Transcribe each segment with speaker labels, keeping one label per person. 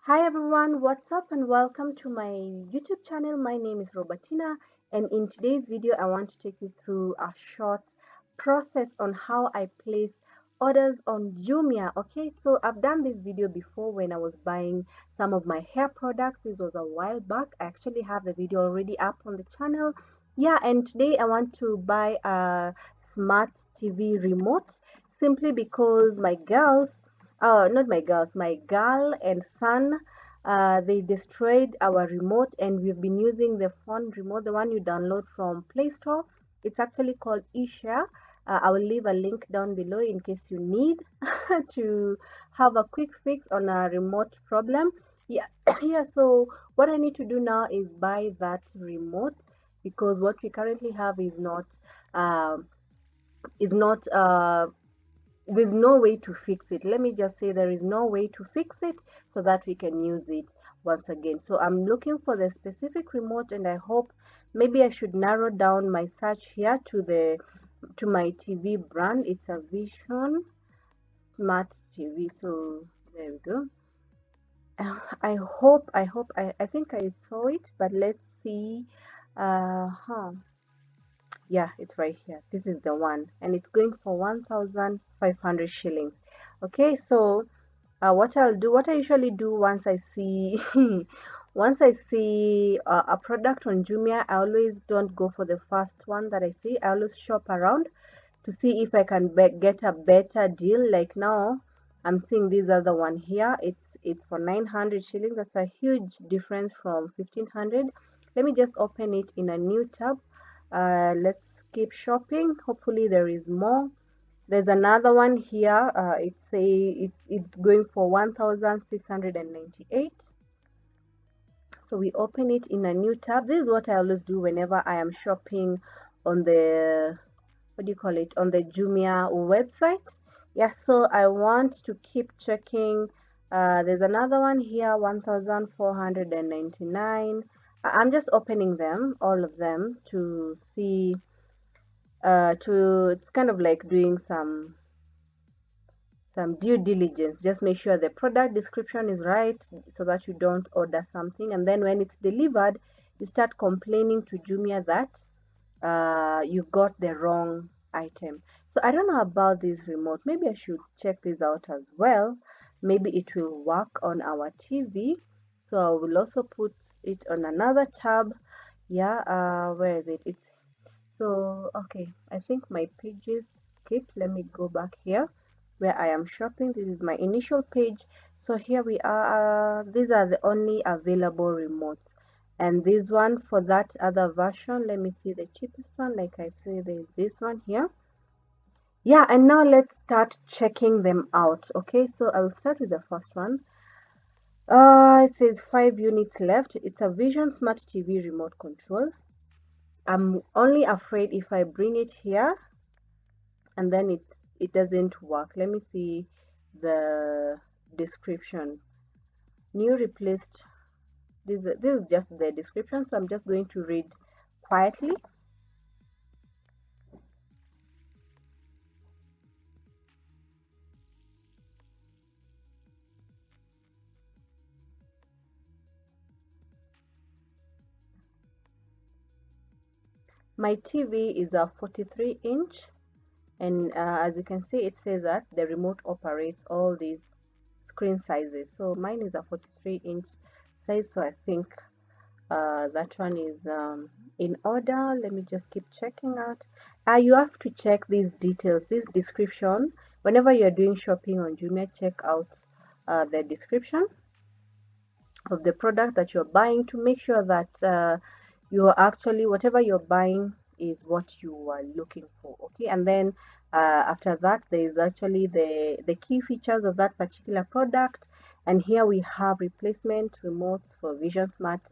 Speaker 1: Hi everyone, what's up and welcome to my YouTube channel. My name is Robertinah, and in today's video I want to take you through a short process on how I place orders on Jumia. Okay, so I've done this video before when I was buying some of my hair products. This was a while back. I actually have the video already up on the channel. Yeah, and today I want to buy a smart TV remote simply because my girls not my girls, my girl and son, they destroyed our remote, and we've been using the phone remote, the one you download from Play Store. It's actually called eShare. I will leave a link down below in case you need to have a quick fix on a remote problem. Yeah, yeah. So what I need to do now is buy that remote because what we currently have um, is not there's no way to fix it. Let me just say there is no way to fix it so that we can use it once again. So I'm looking for the specific remote, and I hope maybe I should narrow down my search here to my TV brand. It's a Vision Smart TV. So there we go. I think I saw it, but let's see. Huh. Yeah, it's right here. This is the one, and it's going for 1,500 shillings. Okay, so what I usually do once I see once I see a product on Jumia, I always don't go for the first one that I see. I always shop around to see if I can get a better deal. Like now I'm seeing this other one here. It's for 900 shillings. That's a huge difference from 1,500. Let me just open it in a new tab. Let's keep shopping. Hopefully there is more. There's another one here. It's going for 1,698. So we open it in a new tab. This is what I always do whenever I am shopping on the, what do you call it, on the Jumia website. Yeah, so I want to keep checking. There's another one here, 1,499. I'm just opening them, all of them, to see. It's kind of like doing some due diligence. Just make sure the product description is right so that you don't order something, and then when it's delivered you start complaining to Jumia that you got the wrong item. So I don't know about this remote. Maybe I should check this out as well. Maybe it will work on our TV. So I will also put it on another tab. Yeah, where is it? It's so okay. I think my pages skipped. Let me go back here where I am shopping. This is my initial page. So here we are. These are the only available remotes, and this one for that other version, let me see the cheapest one. Like I say, there's this one here. Yeah, and now let's start checking them out. Okay, so I'll start with the first one. It says 5 units left. It's a Vision Smart TV remote control. I'm only afraid if I bring it here and then it doesn't work. Let me see the description. New replaced. This is just the description, so I'm just going to read quietly. My TV is a 43-inch, and as you can see, it says that the remote operates all these screen sizes. So mine is a 43-inch size, so I think that one is in order. Let me just keep checking out. You have to check these details, this description. Whenever you're doing shopping on Jumia, check out the description of the product that you're buying to make sure that you're actually, whatever you're buying is what you are looking for. Okay, and then after that, there is actually the key features of that particular product. And here we have replacement remotes for Vision Smart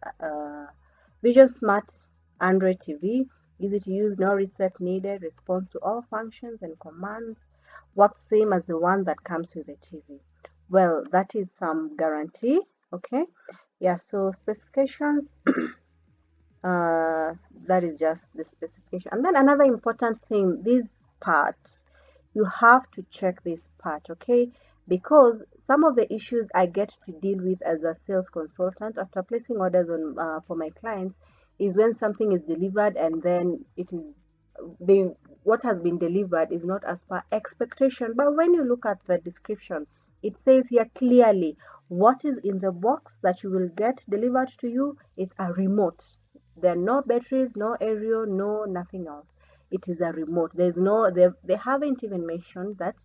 Speaker 1: Android TV. Easy to use, no reset needed, response to all functions and commands, works same as the one that comes with the TV. Well, that is some guarantee. Okay, yeah, so specifications, that is just the specification. And then another important thing, this part, you have to check this part. Okay, because some of the issues I get to deal with as a sales consultant after placing orders on for my clients is when something is delivered and then it is the what has been delivered is not as per expectation. But when you look at the description, it says here clearly what is in the box that you will get delivered to you. It's a remote. There are no batteries, no aerial, no nothing else. It is a remote. There's no they haven't even mentioned that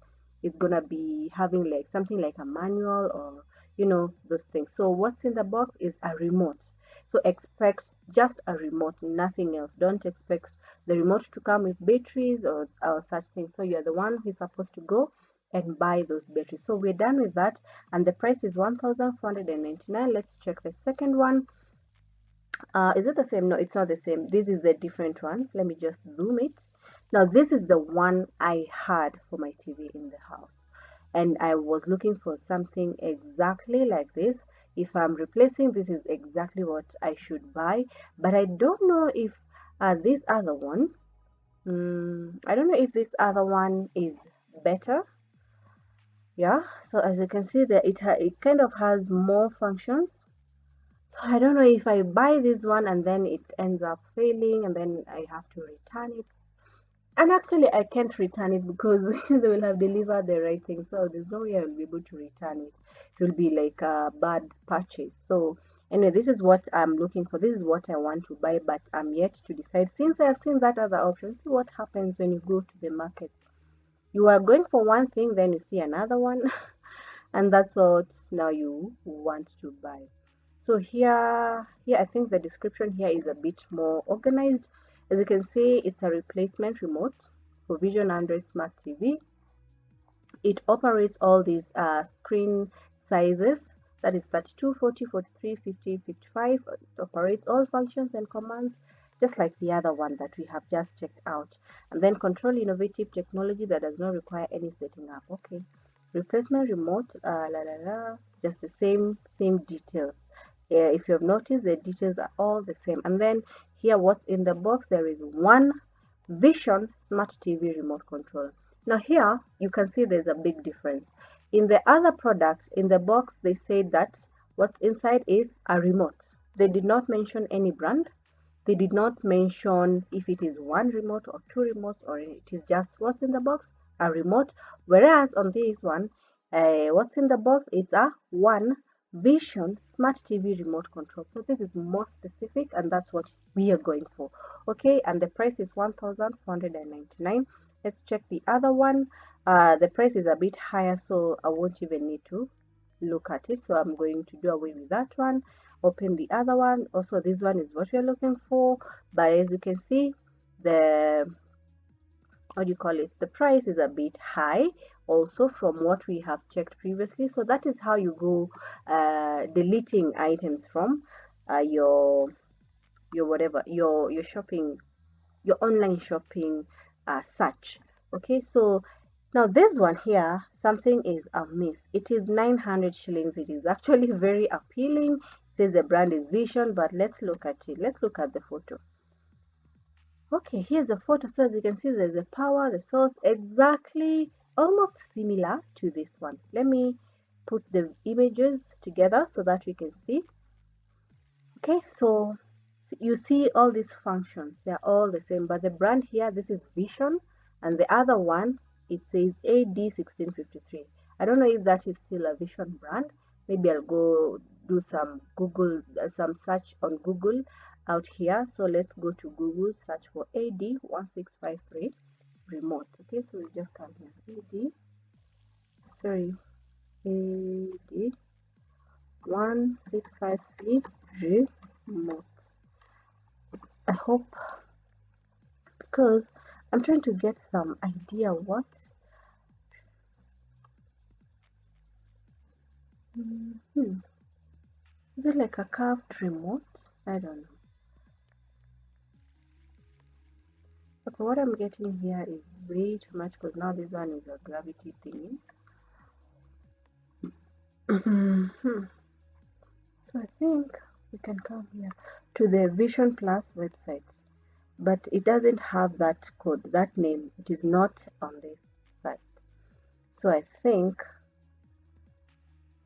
Speaker 1: it's gonna be having like something like a manual or those things. So what's in the box is a remote. So expect just a remote, nothing else. Don't expect the remote to come with batteries or such things. So you're the one who's supposed to go and buy those batteries. So we're done with that, and the price is 1,499. Let's check the second one. Is it the same? No, it's not the same. This is a different one. Let me just zoom it. Now this is the one I had for my TV in the house, and I was looking for something exactly like this. If I'm replacing, this is exactly what I should buy, but I don't know if this other one I don't know if this other one is better. Yeah, so as you can see that it kind of has more functions. So I don't know if I buy this one and then it ends up failing and then I have to return it. And actually I can't return it because they will have delivered the right thing. So there's no way I'll be able to return it. It will be like a bad purchase. So anyway, this is what I'm looking for. This is what I want to buy, but I'm yet to decide. Since I've seen that other option, see what happens when you go to the market. You are going for one thing, then you see another one, and that's what now you want to buy. So here I think the description here is a bit more organized. As you can see, it's a replacement remote for Vision Android Smart TV. It operates all these screen sizes, that is 32, 40, 43, 50, 55. It operates all functions and commands just like the other one that we have just checked out. And then control innovative technology that does not require any setting up. Okay, replacement remote, just the same details. If you have noticed, the details are all the same. And then here, what's in the box? There is one Vision Smart TV remote control. Now here you can see there's a big difference. In the other product, in the box, they said that what's inside is a remote. They did not mention any brand. They did not mention if it is one remote or two remotes, or it is just what's in the box, a remote. Whereas on this one, what's in the box, it's a one Vision Smart TV remote control. So this is more specific, and that's what we are going for. Okay, and the price is 1,499. Let's check the other one. The price is a bit higher, so I won't even need to look at it. So I'm going to do away with that one. Open the other one. Also, this one is what we're looking for, but as you can see, the the price is a bit high also from what we have checked previously. So that is how you go deleting items from your whatever your shopping, your online shopping search. Okay, so now this one here, something is amiss. It is 900 shillings. It is actually very appealing. It says the brand is Vision, but let's look at it. Let's look at the photo. Okay, here's a photo. So as you can see, there's a power, the source, exactly almost similar to this one. Let me put the images together so that we can see. Okay, so you see all these functions, they're all the same, but the brand here, this is Vision, and the other one, it says AD1653. I don't know if that is still a Vision brand. Maybe I'll go do some Google, some search on Google out here. So let's go to Google, search for AD1653 remote. Okay, so we just come here, AD1653 remote. I hope, because I'm trying to get some idea what is it, like a curved remote? I don't know. Okay, what I'm getting here is way too much, because now this one is a gravity thingy. So I think we can come here to the Vision Plus website, but it doesn't have that code, that name. It is not on this site. So I think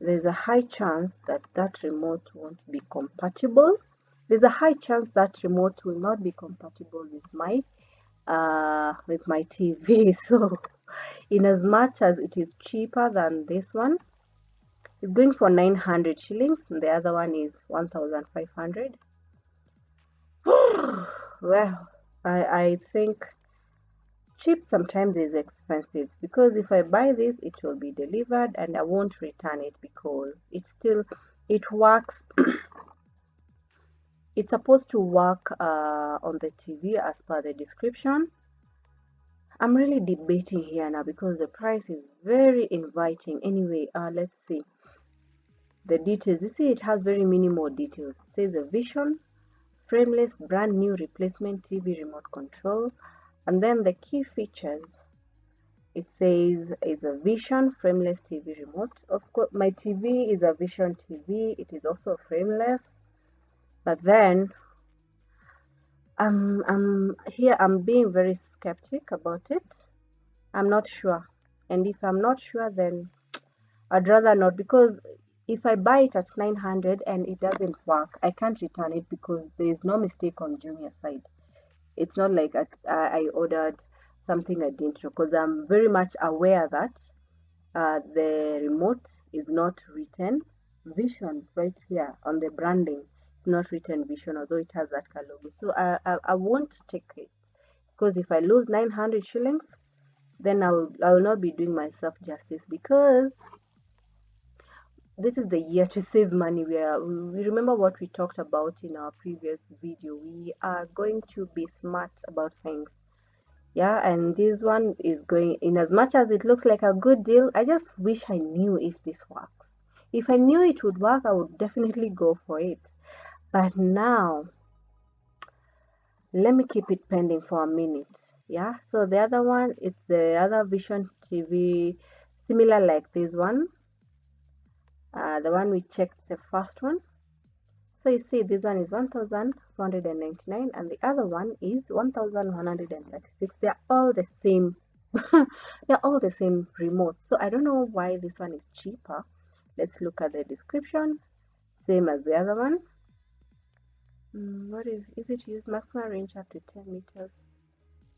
Speaker 1: there's a high chance that that remote won't be compatible. There's a high chance that remote will not be compatible with my TV. So in as much as it is cheaper than this one, it's going for 900 shillings and the other one is 1500. Well, I think cheap sometimes is expensive, because if I buy this it will be delivered and I won't return it because it works. It's supposed to work on the TV as per the description. I'm really debating here now because the price is very inviting. Anyway, let's see the details. You see it has very minimal details. It says a vision, frameless brand new replacement TV remote control, and then the key features. It says it's a vision frameless TV remote. Of course my TV is a vision TV, it is also frameless, but then I'm being very skeptic about it. I'm not sure, and if I'm not sure then I'd rather not, because if I buy it at 900 and it doesn't work, I can't return it because there is no mistake on Jumia side. It's not like I ordered something I didn't know, because I'm very much aware that the remote is not written vision right here on the branding. It's not written vision, although it has that logo. So I won't take it, because if I lose 900 shillings, then I will not be doing myself justice, because this is the year to save money. We remember what we talked about in our previous video. We are going to be smart about things. Yeah, and this one is going, in as much as it looks like a good deal, I just wish I knew if this works. If I knew it would work, I would definitely go for it. But now let me keep it pending for a minute. Yeah, so the other one, it's the other Vision TV, similar like this one, the one we checked, the first one. So you see this one is 1499 and the other one is 1136. They're all the same. They're all the same remote. So I don't know why this one is cheaper. Let's look at the description. Same as the other one. What is it? Use maximum range up to 10 meters.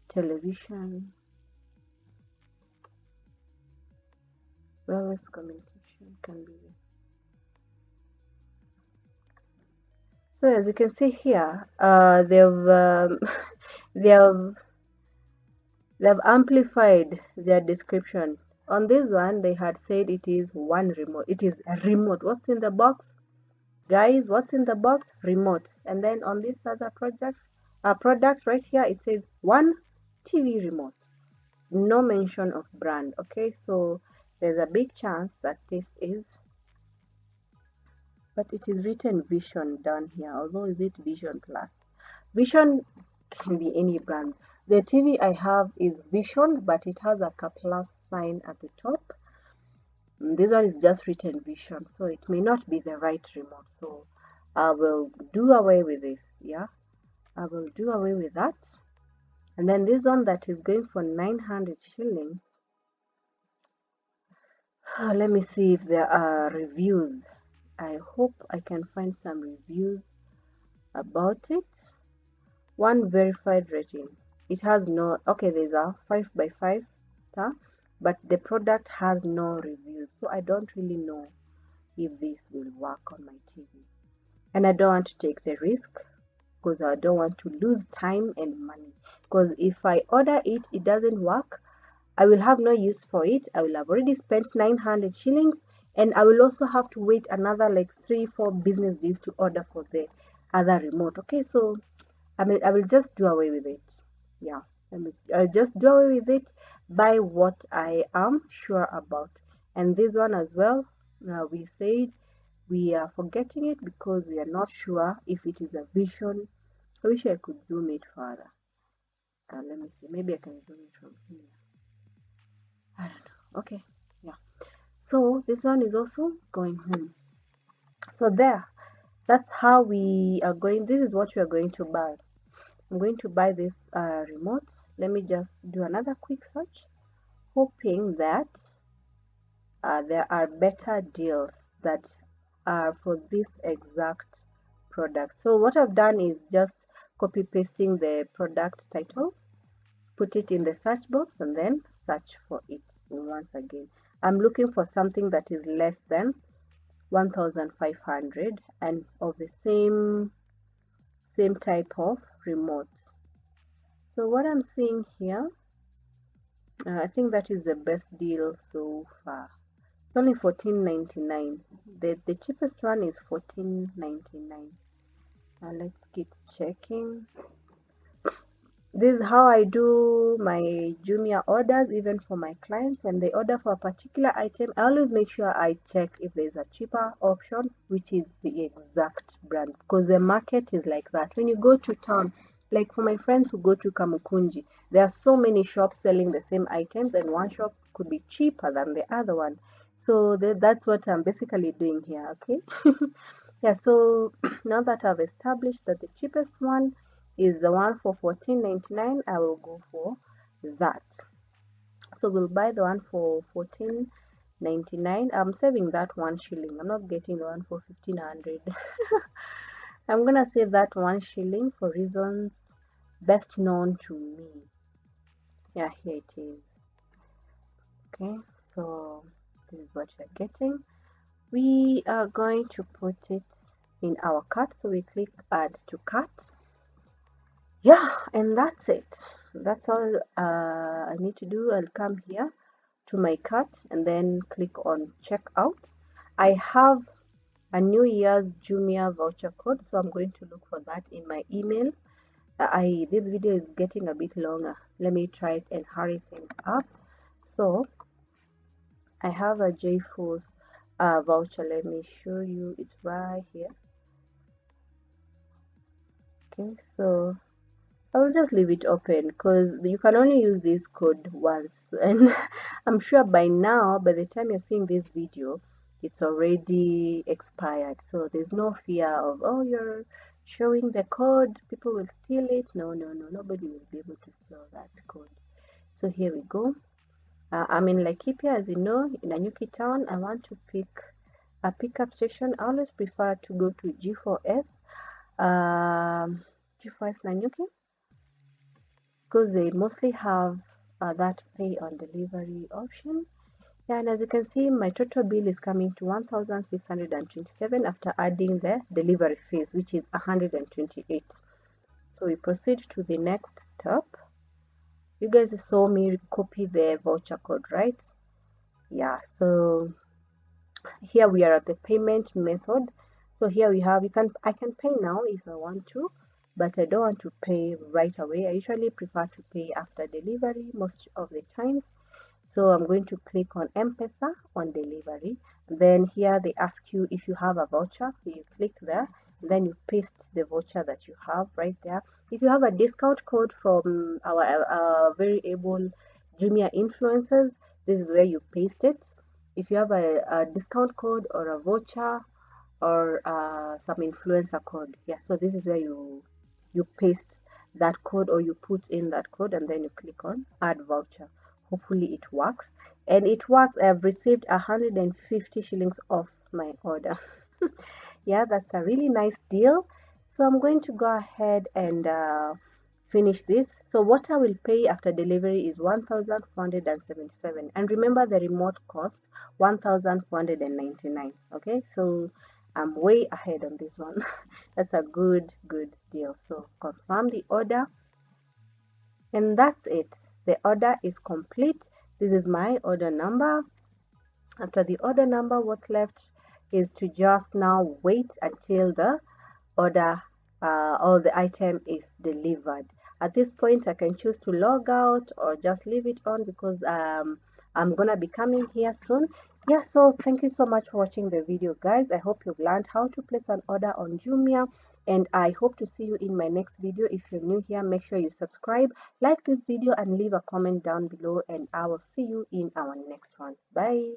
Speaker 1: Television. Wireless communication can be. So as you can see here, they've amplified their description. On this one, they had said it is one remote. It is a remote. What's in the box? Guys, what's in the box? Remote. And then on this other product right here, it says one TV remote. No mention of brand. Okay, so there's a big chance that this is, but it is written Vision down here. Although is it Vision Plus? Vision can be any brand. The TV I have is Vision, but it has a plus sign at the top. This one is just written Vision, so it may not be the right remote. So I will do away with this. Yeah, I will do away with that. And then this one that is going for 900 shillings. Let me see if there are reviews. I hope I can find some reviews about it. One verified rating. It has no, okay, there's a 5/5 star, but the product has no reviews, so I don't really know if this will work on my TV. And I don't want to take the risk, because I don't want to lose time and money, because if I order it, it doesn't work, I will have no use for it. I will have already spent 900 shillings, and I will also have to wait another like 3-4 business days to order for the other remote. Okay, so I will just do away with it. Yeah, I'll just do away with it, buy what I am sure about. And this one as well, we said we are forgetting it because we are not sure if it is a Vision. I wish I could zoom it further. Let me see, maybe I can zoom it from here. I don't know. Okay, yeah, so this one is also going home. So that's how we are going. This is what we are going to buy. I'm going to buy this remote. Let me just do another quick search, hoping that there are better deals that are for this exact product. So what I've done is just copy pasting the product title, put it in the search box, and then search for it. And once again, I'm looking for something that is less than 1,500 and of the same type of remote. So what I'm seeing here, I think that is the best deal so far. It's only $14.99. The cheapest one is $14.99. Let's keep checking. This is how I do my Jumia orders, even for my clients. When they order for a particular item, I always make sure I check if there's a cheaper option, which is the exact brand, because the market is like that. When you go to town, like for my friends who go to Kamukunji, there are so many shops selling the same items, and one shop could be cheaper than the other one. So that's what I'm basically doing here, okay? Yeah, so now that I've established that the cheapest one is the one for $14.99, I will go for that. So we'll buy the one for $14.99. I'm saving that 1 shilling. I'm not getting the one for 1,500. I'm gonna save that 1 shilling for reasons best known to me. Yeah, here it is. Okay, so this is what you're getting. We are going to put it in our cart, so we click add to cart. Yeah, and that's it. That's all I need to do. I'll come here to my cart and then click on checkout. I have a New Year's Jumia voucher code, so I'm going to look for that in my email. This video is getting a bit longer. Let me try it and hurry things up. So I have a JForce voucher. Let me show you. It's right here. Okay, so I will just leave it open because you can only use this code once, and I'm sure by now, by the time you're seeing this video, it's already expired. So there's no fear of, oh, you're showing the code, people will steal it. No, nobody will be able to steal that code. So here we go. I'm in Laikipia, as you know, in Nanyuki town. I want to pick a pickup station. I always prefer to go to G4S, G4S Nanyuki, because they mostly have that pay on delivery option. Yeah, and as you can see, my total bill is coming to 1,627 after adding the delivery fees, which is 128. So we proceed to the next step. You guys saw me copy the voucher code, right? Yeah, so here we are at the payment method. So here we have, I can pay now if I want to, but I don't want to pay right away. I usually prefer to pay after delivery most of the times. So I'm going to click on M-Pesa on delivery. Then here they ask you if you have a voucher. You click there, then you paste the voucher that you have right there. If you have a discount code from our very able Jumia influencers, this is where you paste it. If you have a discount code or a voucher or some influencer code, yeah, so this is where you paste that code, or you put in that code, and then you click on add voucher. Hopefully it works, and it works. I've received 150 shillings off my order. Yeah, that's a really nice deal. So I'm going to go ahead and finish this. So what I will pay after delivery is 1,477, and remember the remote cost 1,499. Okay, so I'm way ahead on this one. That's a good deal. So confirm the order, and that's it. The order is complete. This is my order number. After the order number, what's left is to just now wait until the order or the item is delivered. At this point, I can choose to log out or just leave it on because I'm gonna be coming here soon. Yeah, so thank you so much for watching the video, guys. I hope you've learned how to place an order on Jumia, and I hope to see you in my next video. If you're new here, make sure you subscribe, like this video, and leave a comment down below, and I will see you in our next one. Bye.